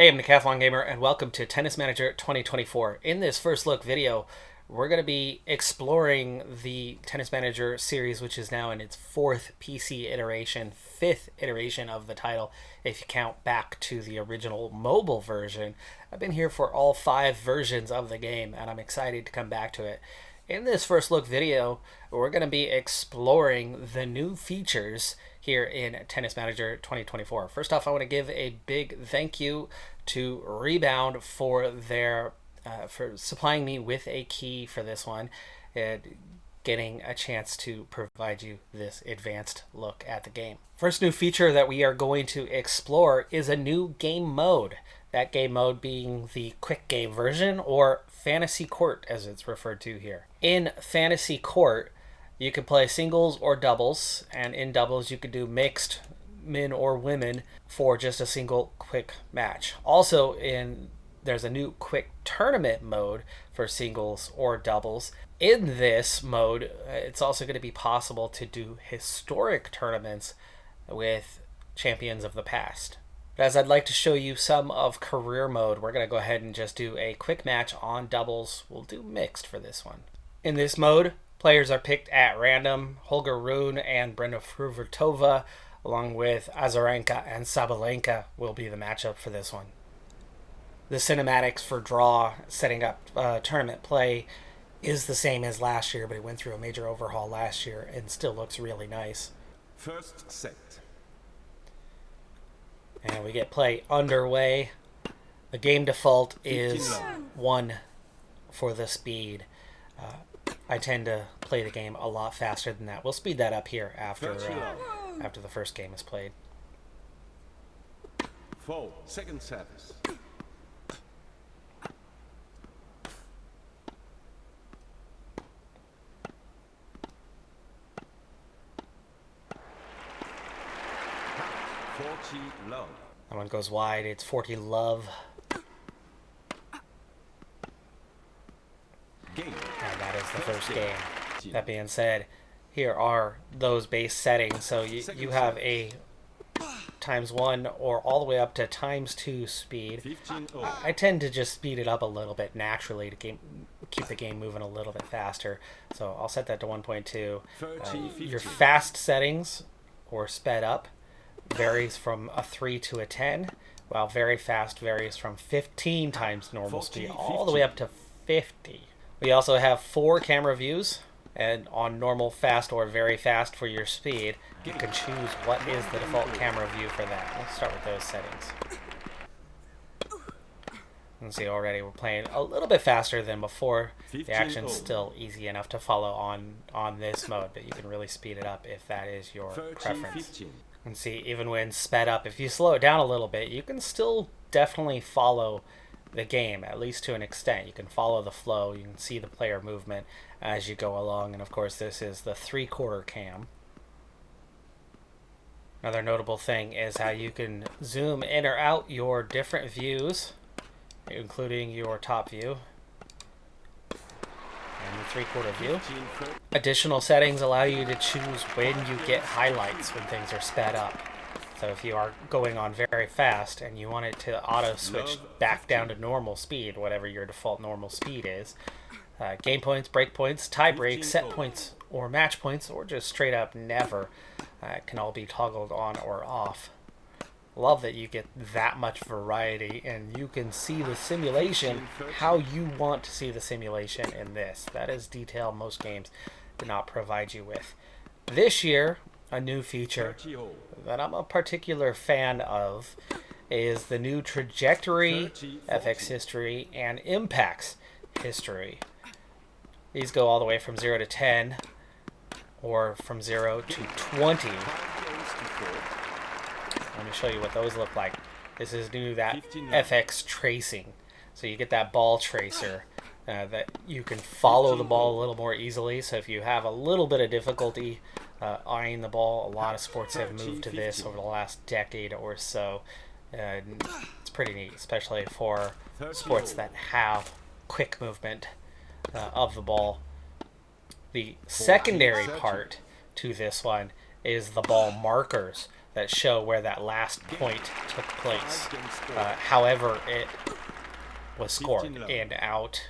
Hey, I'm Decathlon Gamer, and welcome to Tennis Manager 2024. In this first look video, we're going to be exploring the Tennis Manager series, which is now in its fourth PC iteration, fifth iteration of the title, if you count back to the original mobile version. I've been here for all 5 versions of the game, and I'm excited to come back to it. In this first look video, we're going to be exploring the new features here in Tennis Manager 2024. First off, I want to give a big thank you to Rebound for their for supplying me with a key for this one and getting a chance to provide you this advanced look at the game. First new feature that we are going to explore is a new game mode. That game mode being the quick game version, or Fantasy Court as it's referred to here. In Fantasy Court, you can play singles or doubles, and in doubles you could do mixed men or women for just a single quick match. Also, there's a new quick tournament mode for singles or doubles. In this mode, it's also going to be possible to do historic tournaments with champions of the past. But as I'd like to show you some of career mode, we're going to go ahead and just do a quick match on doubles. We'll do mixed for this one. In this mode, players are picked at random. Holger Rune and Brenda Fruvertova, along with Azarenka and Sabalenka, will be the matchup for this one. The cinematics for draw, setting up tournament play, is the same as last year, but it went through a major overhaul last year and still looks really nice. First set. And we get play underway. The game default is 1 for the speed. I tend to play the game a lot faster than that. We'll speed that up here after the first game is played. 4, second service. Love. That one goes wide. It's 40 love. Game. And that is the first game. That being said, here are those base settings. So you have a ×1 or all the way up to ×2 speed. I tend to just speed it up a little bit naturally to keep the game moving a little bit faster. So I'll set that to 1.2. Your fast settings, or sped up, varies from a 3 to a 10, while very fast varies from 15 times normal speed all the way up to 50. We also have 4 camera views, and on normal, fast, or very fast for your speed, you can choose what is the default camera view for that. Let's start with those settings. You can see already we're playing a little bit faster than before. The action's still easy enough to follow on this mode, but you can really speed it up if that is your preference. And see, even when sped up, if you slow it down a little bit, you can still definitely follow the game, at least to an extent. You can follow the flow, you can see the player movement as you go along, and of course this is the 3/4 cam. Another notable thing is how you can zoom in or out your different views, including your top view and the 3/4 view. Additional settings allow you to choose when you get highlights when things are sped up. So if you are going on very fast and you want it to auto switch back down to normal speed, whatever your default normal speed is, game points, break points, tie breaks, set points, or match points, or just straight up never, can all be toggled on or off. Love that you get that much variety, and you can see the simulation how you want to see the simulation in this. That is detail most games do not provide you with. This year, a new feature that I'm a particular fan of is the new trajectory, FX history, and impacts history. These go all the way from 0 to 10, or from 0 to 20. Let me show you what those look like. This is new, that FX tracing. So you get that ball tracer that you can follow the ball a little more easily. So if you have a little bit of difficulty eyeing the ball, a lot of sports have moved to this over the last decade or so. It's pretty neat, especially for sports that have quick movement of the ball. The secondary part to this one is the ball markers. that show where that last point took place, however it was scored, in, out,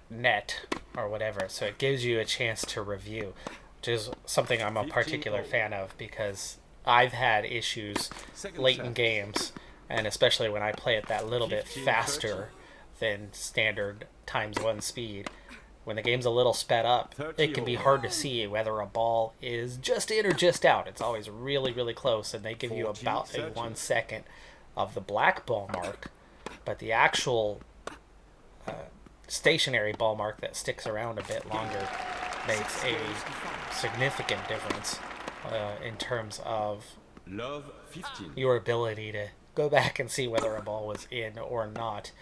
net, or whatever. So it gives you a chance to review, which is something I'm a particular fan of because I've had issues late in games, and especially when I play it that little bit faster than standard ×1 speed. When the game's a little sped up, it can be hard to see whether a ball is just in or just out. It's always really, really close, and they give you about a 1 second of the black ball mark, but the actual stationary ball mark that sticks around a bit longer makes a significant difference in terms of your ability to go back and see whether a ball was in or not,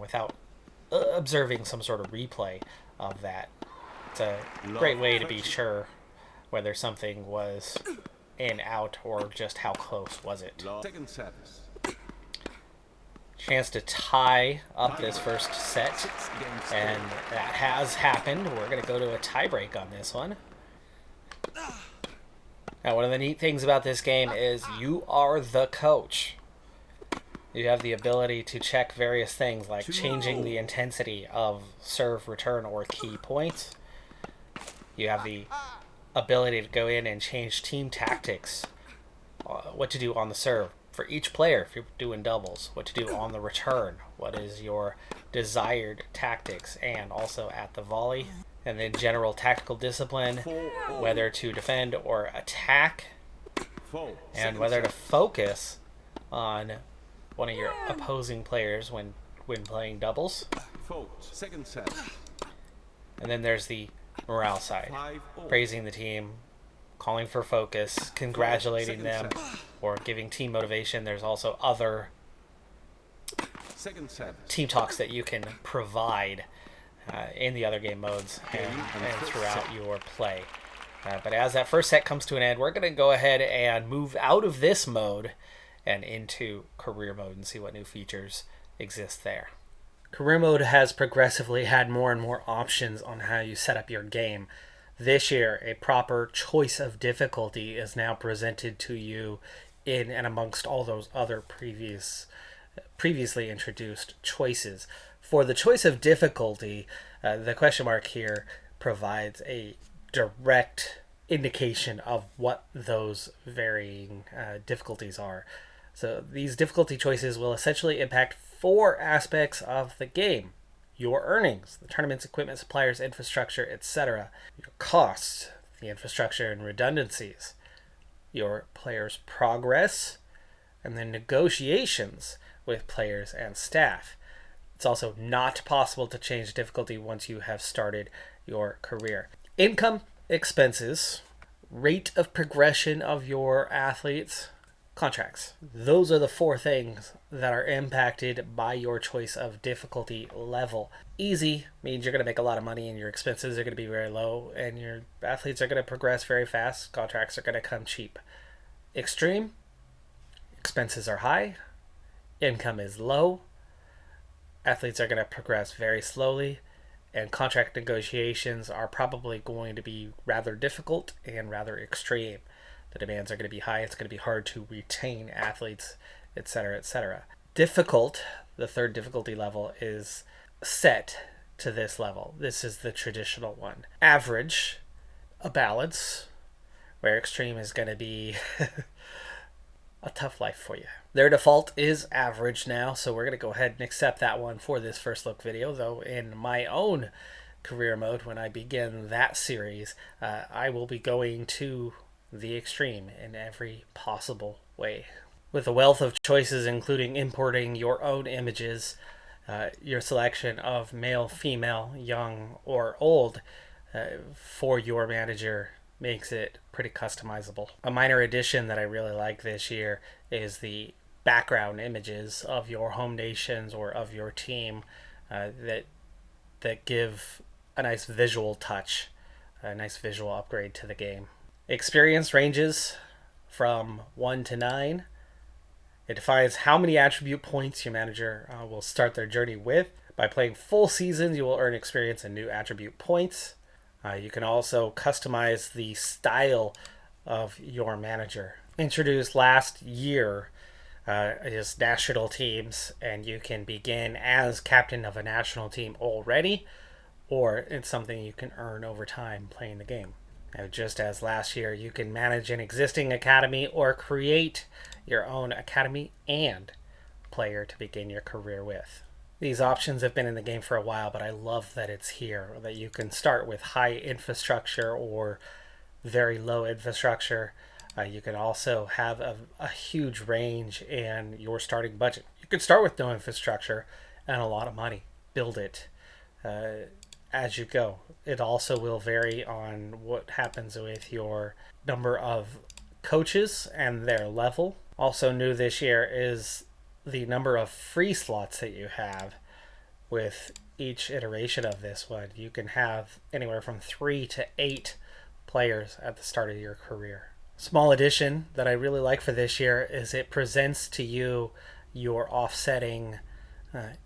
without observing some sort of replay of that. It's a great way to be sure whether something was in, out, or just how close was it. Second service. Chance to tie up this first set, and that has happened. We're going to go to a tiebreak on this one. Now, one of the neat things about this game is you are the coach. You have the ability to check various things like changing the intensity of serve, return, or key points. You have the ability to go in and change team tactics, what to do on the serve for each player if you're doing doubles, what to do on the return, what is your desired tactics, and also at the volley. And then general tactical discipline, whether to defend or attack, and whether to focus on one of your opposing players when playing doubles. Second service. And then there's the morale side, praising the team, calling for focus, congratulating them, or giving team motivation. There's also other team talks that you can provide in the other game modes and throughout your play. But as that first set comes to an end, we're going to go ahead and move out of this mode and into career mode and see what new features exist there. Career mode has progressively had more and more options on how you set up your game. This year, a proper choice of difficulty is now presented to you in and amongst all those other previously introduced choices. For the choice of difficulty, the question mark here provides a direct indication of what those varying difficulties are. So these difficulty choices will essentially impact 4 aspects of the game: your earnings, the tournament's equipment, suppliers, infrastructure, etc., your costs, the infrastructure and redundancies, your players' progress, and then negotiations with players and staff. It's also not possible to change difficulty once you have started your career. Income, expenses, rate of progression of your athletes, contracts. Those are the 4 things that are impacted by your choice of difficulty level. Easy means you're going to make a lot of money and your expenses are going to be very low and your athletes are going to progress very fast. Contracts are going to come cheap. Extreme, expenses are high, income is low, athletes are going to progress very slowly, and contract negotiations are probably going to be rather difficult and rather extreme. The demands are going to be high, it's going to be hard to retain athletes, etc., etc. Difficult, the 3rd difficulty level, is set to this level. This is the traditional one. Average, a balance, where extreme is going to be a tough life for you. Their default is average now, so we're going to go ahead and accept that one for this first look video, though in my own career mode, when I begin that series, I will be going to the extreme in every possible way. With a wealth of choices, including importing your own images, your selection of male, female, young, or old for your manager makes it pretty customizable. A minor addition that I really like this year is the background images of your home nations or of your team that give a nice visual touch, a nice visual upgrade to the game. Experience ranges from 1 to 9. It defines how many attribute points your manager will start their journey with. By playing full seasons, you will earn experience and new attribute points. You can also customize the style of your manager. introduced last year is national teams, and you can begin as captain of a national team already, or it's something you can earn over time playing the game. Now, just as last year, you can manage an existing academy or create your own academy and player to begin your career with. These options have been in the game for a while, but I love that it's here, that you can start with high infrastructure or very low infrastructure. You can also have a huge range in your starting budget. You could start with no infrastructure and a lot of money. Build it as you go. It also will vary on what happens with your number of coaches and their level. Also new this year is the number of free slots that you have with each iteration of this one. You can have anywhere from 3 to 8 players at the start of your career. Small addition that I really like for this year is it presents to you your offsetting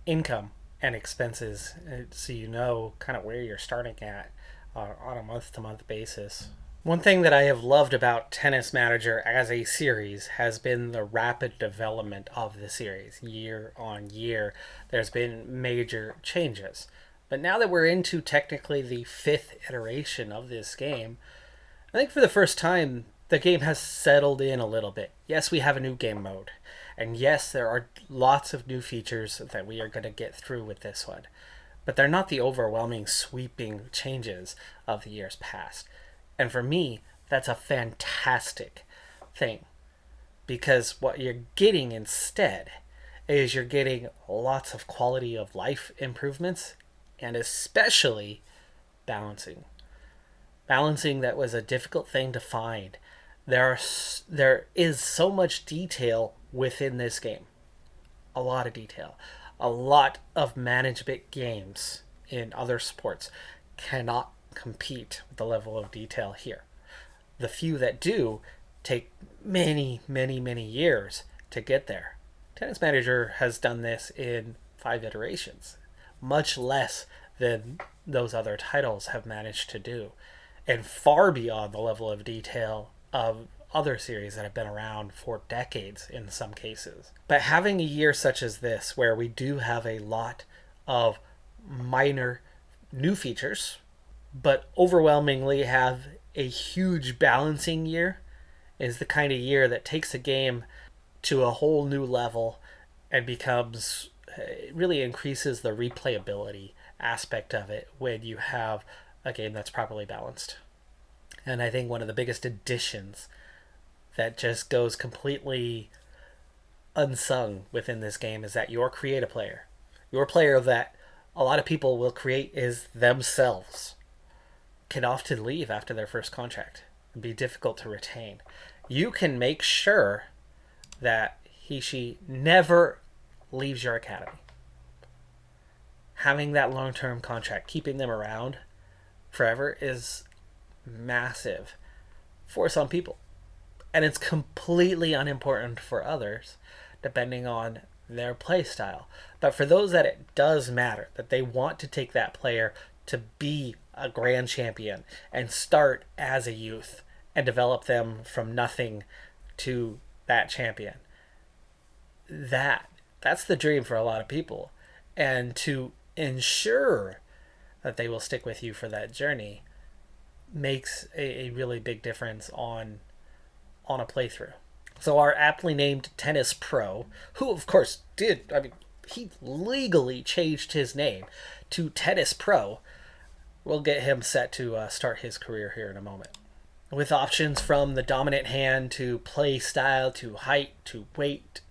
income and expenses, so you know kind of where you're starting at on a month-to-month basis. One thing that I have loved about Tennis Manager as a series has been the rapid development of the series. Year on year, there's been major changes. But now that we're into technically the 5th iteration of this game, I think for the first time, the game has settled in a little bit. Yes, we have a new game mode. And yes, there are lots of new features that we are going to get through with this one. But they're not the overwhelming, sweeping changes of the years past. And for me, that's a fantastic thing. Because what you're getting instead is you're getting lots of quality of life improvements, and especially balancing. Balancing that was a difficult thing to find. There is so much detail within this game. A lot of detail. A lot of management games in other sports cannot compete with the level of detail here. The few that do take many, many, many years to get there. Tennis Manager has done this in 5 iterations, much less than those other titles have managed to do, and far beyond the level of detail of other series that have been around for decades in some cases. But having a year such as this, where we do have a lot of minor new features, but overwhelmingly have a huge balancing year, is the kind of year that takes a game to a whole new level and becomes, it really increases the replayability aspect of it when you have a game that's properly balanced. And I think one of the biggest additions that just goes completely unsung within this game is that your creative player, your player that a lot of people will create is themselves, can often leave after their first contract and be difficult to retain. You can make sure that she never leaves your academy. Having that long-term contract, keeping them around forever, is massive for some people. And it's completely unimportant for others, depending on their play style. But for those that it does matter, that they want to take that player to be a grand champion and start as a youth and develop them from nothing to that champion, that's the dream for a lot of people. And to ensure that they will stick with you for that journey makes a really big difference on a playthrough. So our aptly named Tennis Pro, who of course he legally changed his name to Tennis Pro, we'll get him set to start his career here in a moment. With options from the dominant hand to play style to height to weight,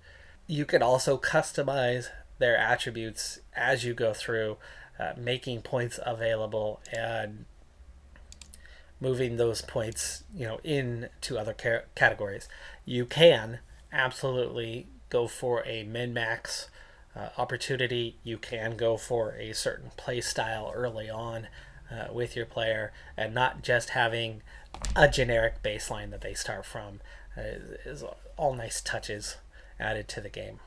you can also customize their attributes as you go through, making points available and moving those points, into other categories. You can absolutely go for a min-max opportunity. You can go for a certain play style early on with your player, and not just having a generic baseline that they start from. Is all nice touches added to the game.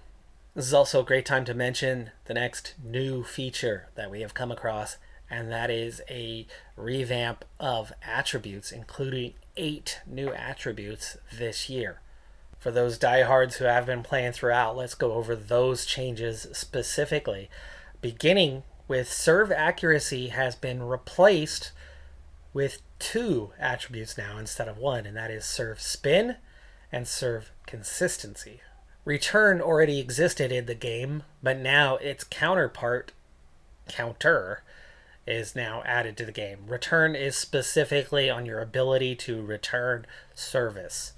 This is also a great time to mention the next new feature that we have come across, and that is a revamp of attributes, including 8 new attributes this year. For those diehards who have been playing throughout, let's go over those changes specifically. Beginning with serve accuracy has been replaced with 2 attributes now instead of 1, and that is serve spin and serve consistency. Return already existed in the game, but now its counterpart, counter, is now added to the game. Return is specifically on your ability to return service,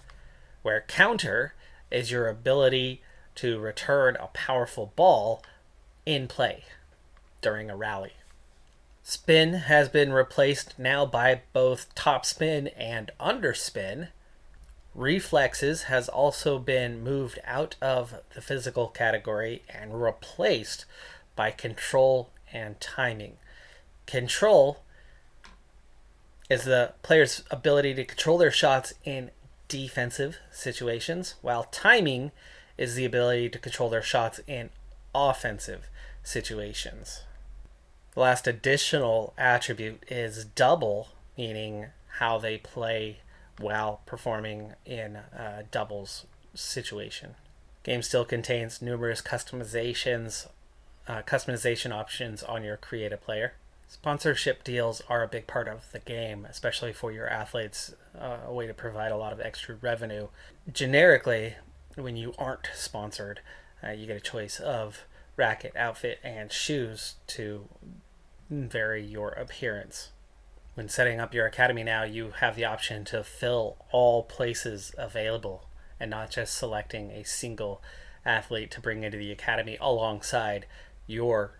where counter is your ability to return a powerful ball in play during a rally. Spin has been replaced now by both top spin and underspin. Reflexes has also been moved out of the physical category and replaced by control and timing. Control is the player's ability to control their shots in defensive situations, while timing is the ability to control their shots in offensive situations. The last additional attribute is double, meaning how they play while performing in a doubles situation. Game still contains numerous customization options on your create a player. Sponsorship deals are a big part of the game, especially for your athletes, a way to provide a lot of extra revenue. Generically, when you aren't sponsored, you get a choice of racket, outfit, and shoes to vary your appearance. When setting up your academy now, you have the option to fill all places available and not just selecting a single athlete to bring into the academy alongside your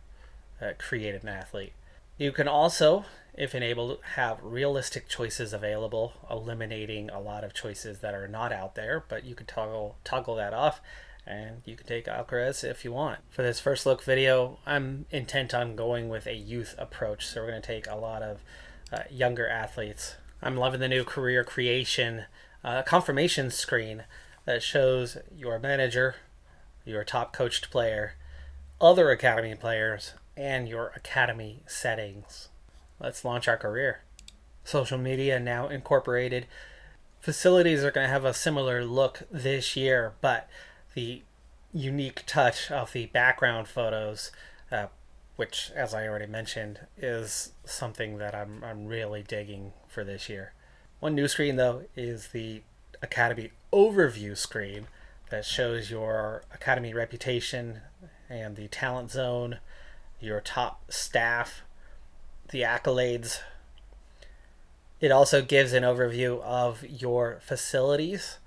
created athlete. You can also, if enabled, have realistic choices available, eliminating a lot of choices that are not out there, but you can toggle that off, and you can take Alcaraz if you want. For this first look video, I'm intent on going with a youth approach, so we're going to take a lot of younger athletes. I'm loving the new career creation confirmation screen that shows your manager, your top coached player, other academy players, and your academy settings. Let's launch our career. Social media now incorporated. Facilities are going to have a similar look this year, but the unique touch of the background photos, which, as I already mentioned, is something that I'm really digging for this year. One new screen, though, is the Academy overview screen that shows your Academy reputation and the talent zone, your top staff, the accolades. It also gives an overview of your facilities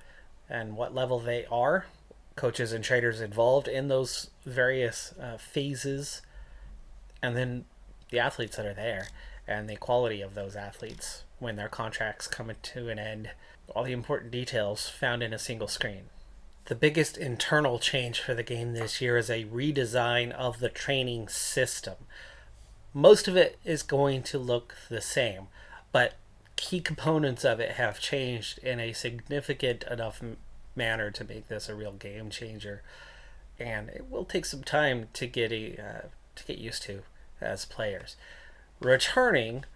and what level they are, coaches and trainers involved in those various phases, and then the athletes that are there and the quality of those athletes when their contracts come to an end. All the important details found in a single screen. The biggest internal change for the game this year is a redesign of the training system. Most of it is going to look the same, but key components of it have changed in a significant enough manner to make this a real game changer, and it will take some time to get used to as players. Returning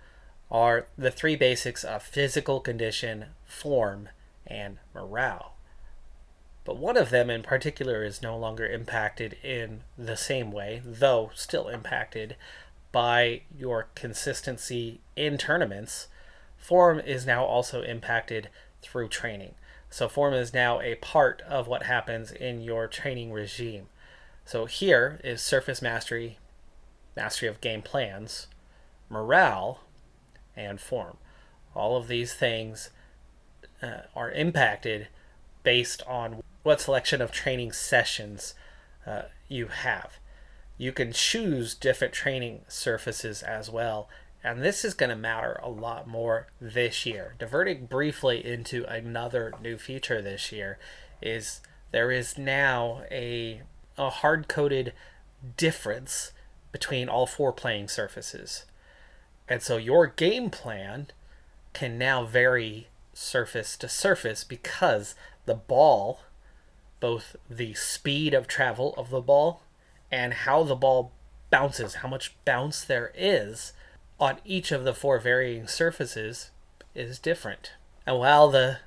are the 3 basics of physical condition, form, and morale. But one of them in particular is no longer impacted in the same way, though still impacted by your consistency in tournaments. Form is now also impacted through training. So form is now a part of what happens in your training regime. So here is surface mastery, mastery of game plans, morale, and form. All of these things are impacted based on what selection of training sessions you have. You can choose different training surfaces as well, and this is going to matter a lot more this year. Diverting briefly into another new feature this year is there is now a hard-coded difference between all 4 playing surfaces. And so your game plan can now vary surface to surface because the ball, both the speed of travel of the ball and how the ball bounces, how much bounce there is on each of the 4 varying surfaces, is different. And while the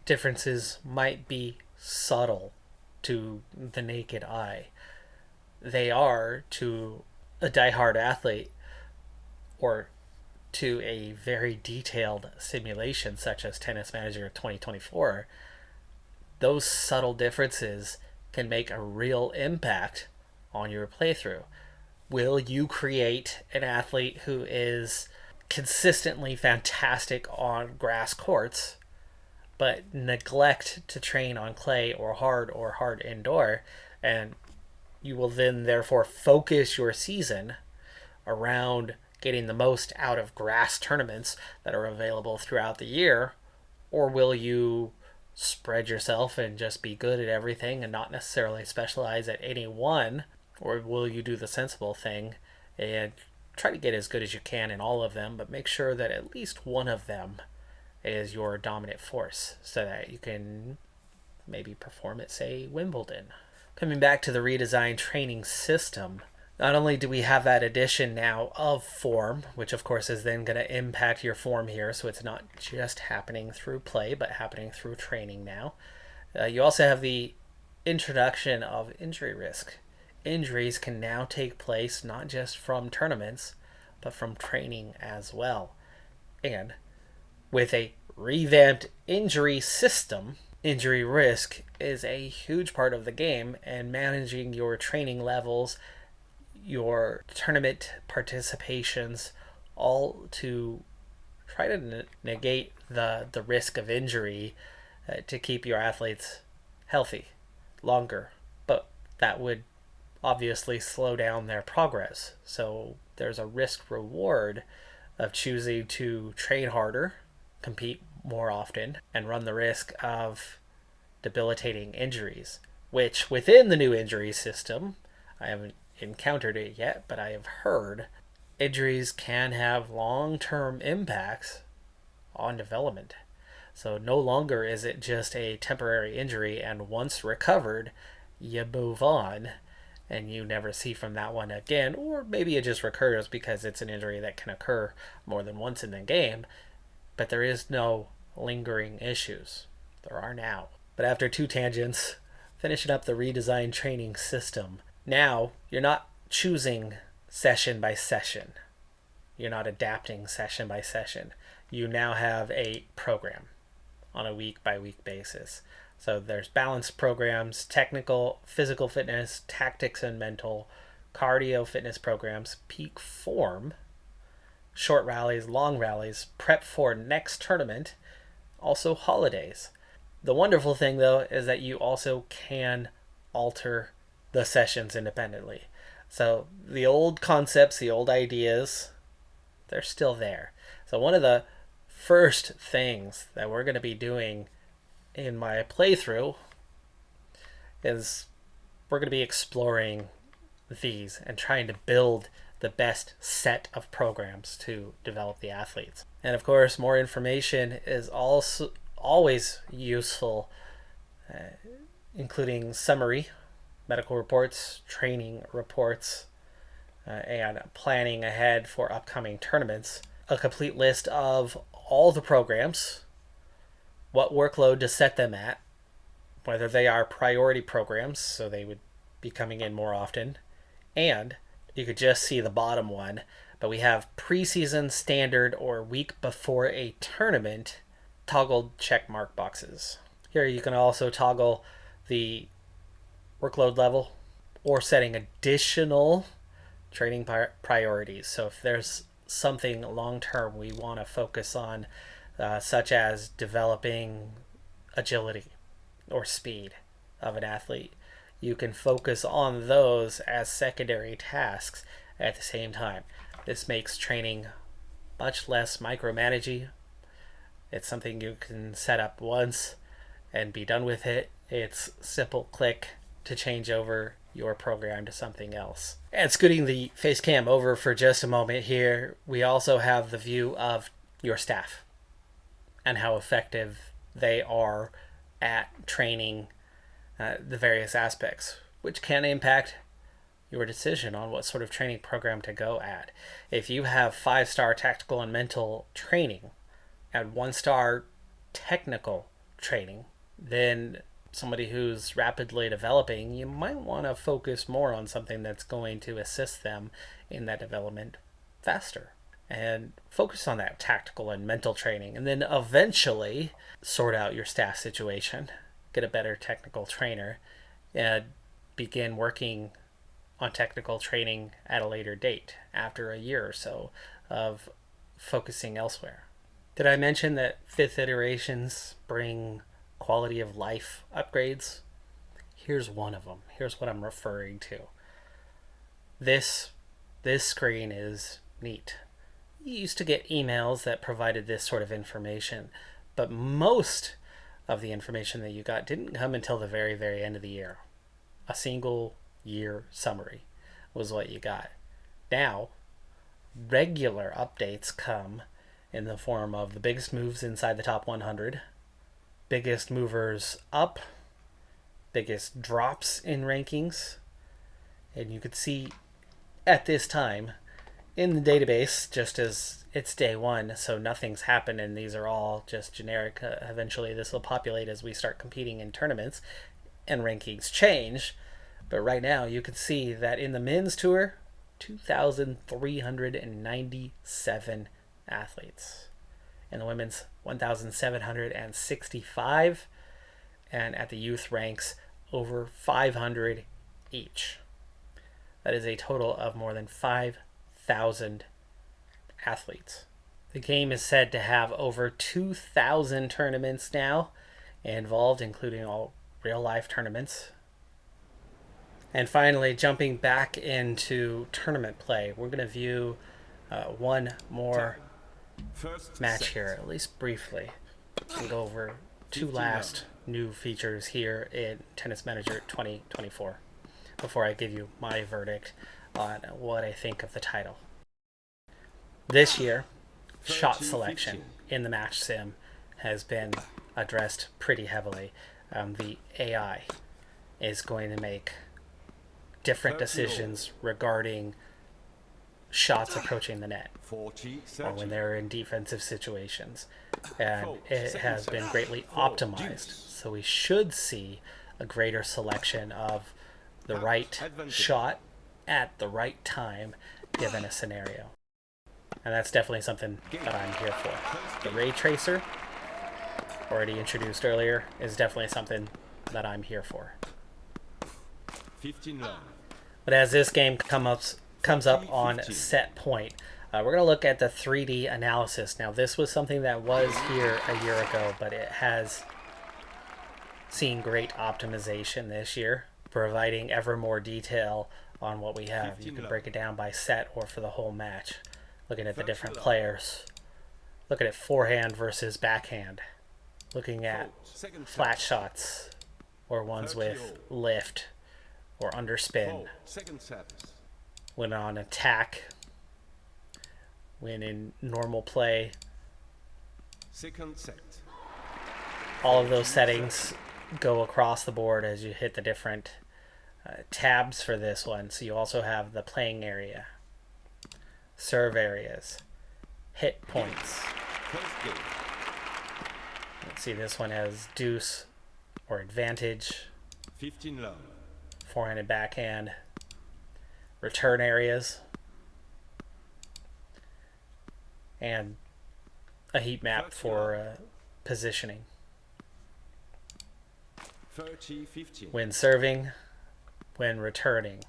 differences might be subtle to the naked eye. They are to a diehard athlete or to a very detailed simulation such as Tennis Manager 2024. Those subtle differences can make a real impact on your playthrough. Will you create an athlete who is consistently fantastic on grass courts, but neglect to train on clay or hard indoor, and you will then therefore focus your season around getting the most out of grass tournaments that are available throughout the year? Or will you spread yourself and just be good at everything and not necessarily specialize at any one? Or will you do the sensible thing and try to get as good as you can in all of them, but make sure that at least one of them is your dominant force so that you can maybe perform at, say, Wimbledon? Coming back to the redesigned training system, not only do we have that addition now of form, which of course is then going to impact your form here, so it's not just happening through play, but happening through training now. You also have the introduction of injury risk. Injuries can now take place not just from tournaments, but from training as well. And with a revamped injury system, injury risk is a huge part of the game, and managing your training levels, your tournament participations, all to try to negate the risk of injury to keep your athletes healthy longer. But that would obviously slow down their progress. So there's a risk reward of choosing to train harder, compete more often, and run the risk of debilitating injuries, which within the new injury system, I haven't encountered it yet, but I have heard injuries can have long-term impacts on development. So no longer is it just a temporary injury and once recovered, you move on and you never see from that one again, or maybe it just recurs because it's an injury that can occur more than once in the game, but there is no lingering issues. There are now. But after two tangents, finishing up the redesigned training system. Now, you're not choosing session by session. You're not adapting session by session. You now have a program on a week-by-week basis. So there's balanced programs, technical, physical fitness, tactics and mental, cardio fitness programs, peak form, short rallies, long rallies, prep for next tournament, also holidays. The wonderful thing, though, is that you also can alter the sessions independently. So the old concepts, the old ideas, they're still there. So one of the first things that we're going to be doing in my playthrough is we're going to be exploring these and trying to build the best set of programs to develop the athletes. And of course, more information is also always useful, including summary, medical reports, training reports, and planning ahead for upcoming tournaments. A complete list of all the programs, what workload to set them at, whether they are priority programs, so they would be coming in more often, and you could just see the bottom one, but we have preseason, standard, or week before a tournament toggled check mark boxes. Here you can also toggle the workload level or setting additional training priorities. So if there's something long term we want to focus on, such as developing agility or speed of an athlete, you can focus on those as secondary tasks at the same time. This makes training much less micromanaging. It's something you can set up once and be done with it. It's simple click to change over your program to something else. And scooting the face cam over for just a moment here, we also have the view of your staff and how effective they are at training the various aspects, which can impact your decision on what sort of training program to go at. If you have 5-star tactical and mental training and 1-star technical training, then somebody who's rapidly developing, you might want to focus more on something that's going to assist them in that development faster. And focus on that tactical and mental training. And then eventually sort out your staff situation, get a better technical trainer, and begin working on technical training at a later date after a year or so of focusing elsewhere. Did I mention that 5th iterations bring quality of life upgrades? Here's one of them. Here's what I'm referring to. This screen is neat. You used to get emails that provided this sort of information, but most of the information that you got didn't come until the very, very end of the year. A single year summary was what you got. Now, regular updates come in the form of the biggest moves inside the top 100, biggest movers up, biggest drops in rankings, and you could see at this time in the database, just as it's day one, so nothing's happened and these are all just generic. Eventually this will populate as we start competing in tournaments and rankings change. But right now you can see that in the men's tour, 2,397 athletes. In the women's, 1,765. And at the youth ranks, over 500 each. That is a total of more than 5,000 athletes. The game is said to have over 2,000 tournaments now involved, including all real-life tournaments. And finally, jumping back into tournament play, we're going to view one more match here, at least briefly, and go over 2 last new features here in Tennis Manager 2024 before I give you my verdict on what I think of the title. This year, shot selection in the match sim has been addressed pretty heavily. The AI is going to make different decisions regarding shots approaching the net or when they're in defensive situations, and it has been greatly optimized, so we should see a greater selection of the right shot at the right time given a scenario, and that's definitely something that I'm here for. The ray tracer, already introduced earlier, is definitely something that I'm here for. 15 love. But as this game comes up on set point, we're going to look at the 3D analysis. Now, this was something that was here a year ago, but it has seen great optimization this year, providing ever more detail on what we have. You can break it down by set or for the whole match, looking at the different players, looking at forehand versus backhand, looking at flat shots or ones with lift or underspin, when on attack, when in normal play. Second set. All of those settings go across the board as you hit the different tabs for this one. So you also have the playing area, serve areas, hit points. Let's see, this one has deuce or advantage, 15 love. forehand and backhand, return areas, and a heat map for positioning. 30-15. When serving, when returning.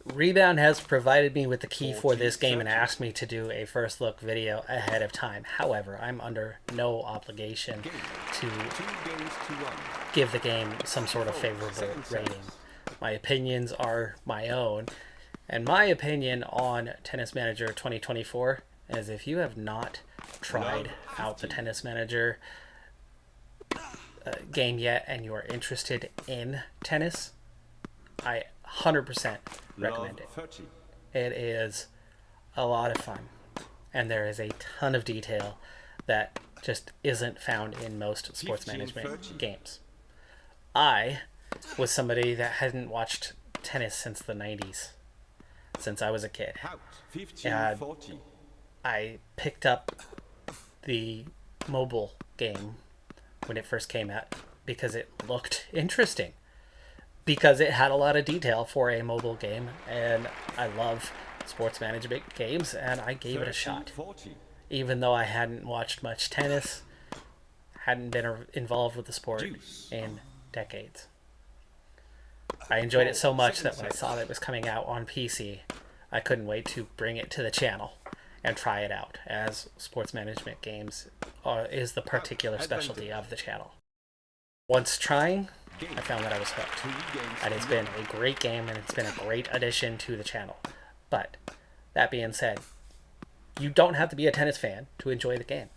Rebound has provided me with the key for this game and asked me to do a first look video ahead of time. However, I'm under no obligation to give the game some sort of favorable rating. My opinions are my own, and my opinion on Tennis Manager 2024 is if you have not tried out the Tennis Manager game yet and you are interested in tennis, I 100% recommend it. It is a lot of fun, and there is a ton of detail that just isn't found in most sports management games. I was somebody that hadn't watched tennis since the 90s, since I was a kid. I picked up the mobile game when it first came out because it looked interesting, because it had a lot of detail for a mobile game, and I love sports management games, and I gave it a shot. 40. Even though I hadn't watched much tennis, hadn't been involved with the sport in decades. I enjoyed it so much that when I saw that it was coming out on PC, I couldn't wait to bring it to the channel and try it out, as sports management games is the particular specialty of the channel. Once trying, I found that I was hooked, and it's been a great game, and it's been a great addition to the channel. But that being said, you don't have to be a tennis fan to enjoy the game.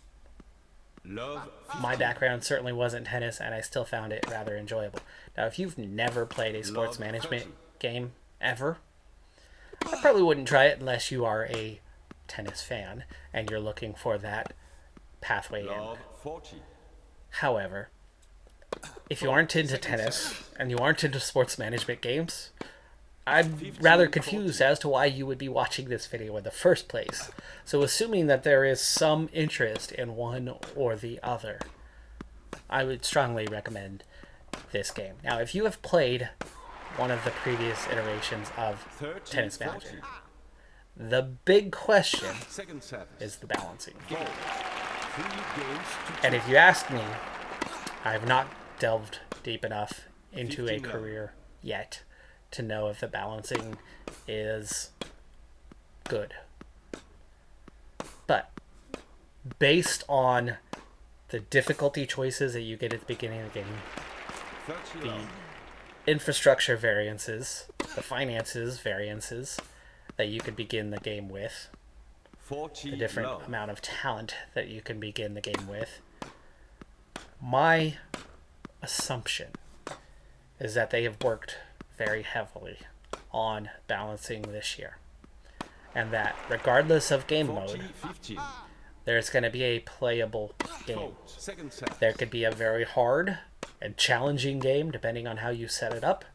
Love My background certainly wasn't tennis, and I still found it rather enjoyable. Now, if you've never played a sports management game ever, I probably wouldn't try it unless you are a tennis fan and you're looking for that pathway in. Love 40. However, if you aren't into tennis and you aren't into sports management games, I'm rather confused as to why you would be watching this video in the first place. So assuming that there is some interest in one or the other, I would strongly recommend this game. Now, if you have played one of the previous iterations of Tennis Manager, the big question Second service. is the balancing. 3 games to And if you ask me, I have not delved deep enough into a 15 career yet to know if the balancing is good. But based on the difficulty choices that you get at the beginning of the game, 30 the love. infrastructure variances, the finances variances that you could begin the game with, 40 the different love. amount of talent that you can begin the game with, my assumption is that they have worked very heavily on balancing this year. And that regardless of game 40 mode, 15. there's going to be a playable game. Fault. Second service. There could be a very hard and challenging game depending on how you set it up,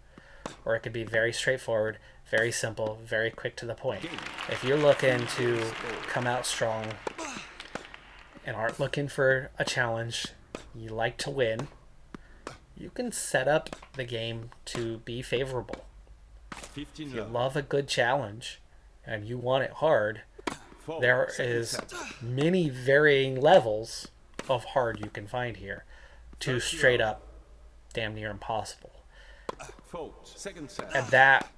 or it could be very straightforward, very simple, very quick to the point. If you're looking to come out strong and aren't looking for a challenge, you like to win, you can set up the game to be favorable. 15 If you love. love a good challenge and you want it hard, Fault. there Second is service. many varying levels of hard you can find here to straight up damn near impossible. Fault. Second service. And that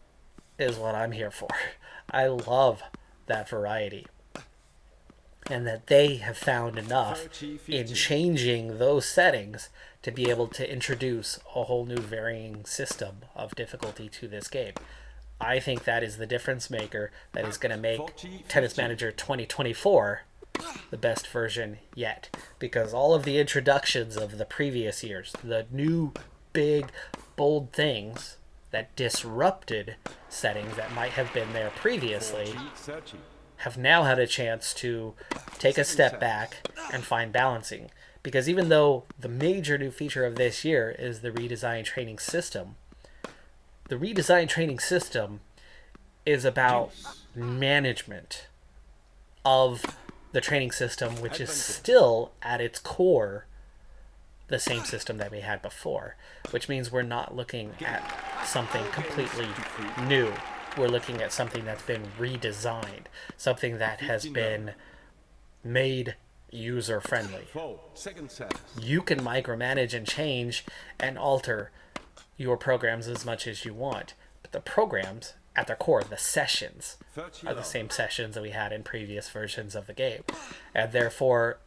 is what I'm here for. I love that variety. And that they have found enough 30, in 15. changing those settings to be able to introduce a whole new varying system of difficulty to this game. I think that is the difference maker that is going to make 40, Tennis 15. Manager 2024 the best version yet. Because all of the introductions of the previous years, the new big bold things that disrupted settings that might have been there previously 40 30. have now had a chance to take a step back and find balancing. Because even though the major new feature of this year is the redesigned training system, the redesigned training system is about management of the training system, which is still at its core the same system that we had before, which means we're not looking at something completely new. We're looking at something that's been redesigned, something that has been made user friendly. Fault. Second service. You can micromanage and change and alter your programs as much as you want, but the programs at their core, the sessions, 30 are the love. same sessions that we had in previous versions of the game. And therefore,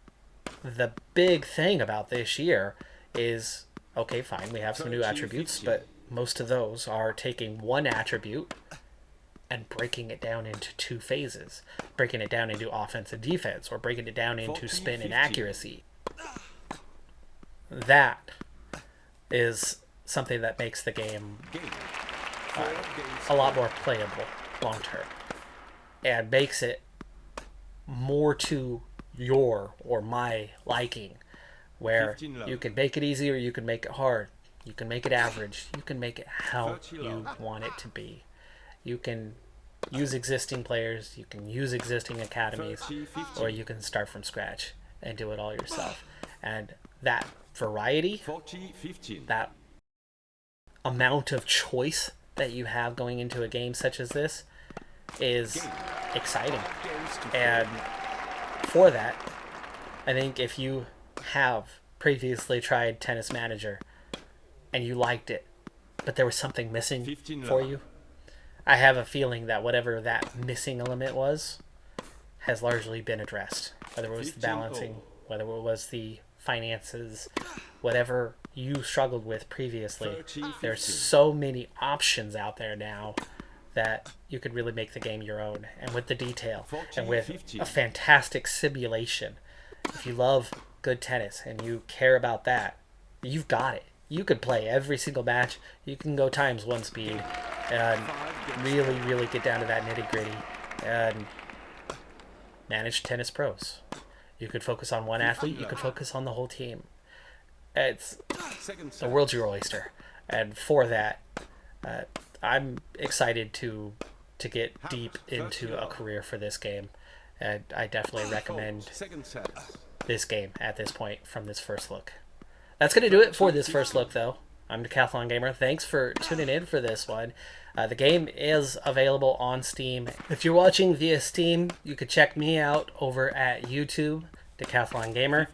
the big thing about this year is, okay, fine, we have some new 30, attributes, 50. but most of those are taking one attribute and breaking it down into two phases, breaking it down into offense and defense, or breaking it down into 40, spin and 50. accuracy. That is something that makes the game Game. 4 games. a lot more playable long term and makes it more to your or my liking, where 15 love. you can make it easy or you can make it hard, you can make it average, you can make it how 30 you love. want it to be. You can use existing players, you can use existing academies, 30, 50. or you can start from scratch and do it all yourself. And that variety, 40-15. that amount of choice that you have going into a game such as this is exciting. And for that, I think if you have previously tried Tennis Manager and you liked it, but there was something missing for you, I have a feeling that whatever that missing element was has largely been addressed. Whether it was the balancing, whether it was the finances, whatever you struggled with previously, there's so many options out there now that you could really make the game your own. And with the detail, and with a fantastic simulation, if you love good tennis and you care about that, you've got it. You could play every single match. You can go times 1 speed and really, really get down to that nitty gritty and manage tennis pros. You could focus on one athlete. You could focus on the whole team. It's the world's your oyster. And for that, I'm excited to get deep into a career for this game. And I definitely recommend this game at this point from this first look. That's going to do it for this first look, though. I'm Decathlon Gamer. Thanks for tuning in for this one. The game is available on Steam. If you're watching via Steam, you could check me out over at YouTube, Decathlon Gamer.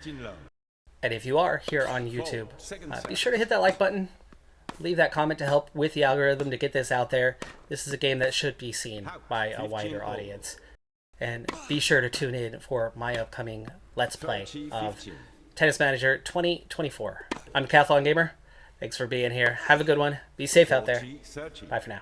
And if you are here on YouTube, be sure to hit that like button. Leave that comment to help with the algorithm to get this out there. This is a game that should be seen by a wider audience. And be sure to tune in for my upcoming Let's Play of Tennis Manager 2024. I'm Decathlon Gamer. Thanks for being here. Have a good one. Be safe out there. Bye for now.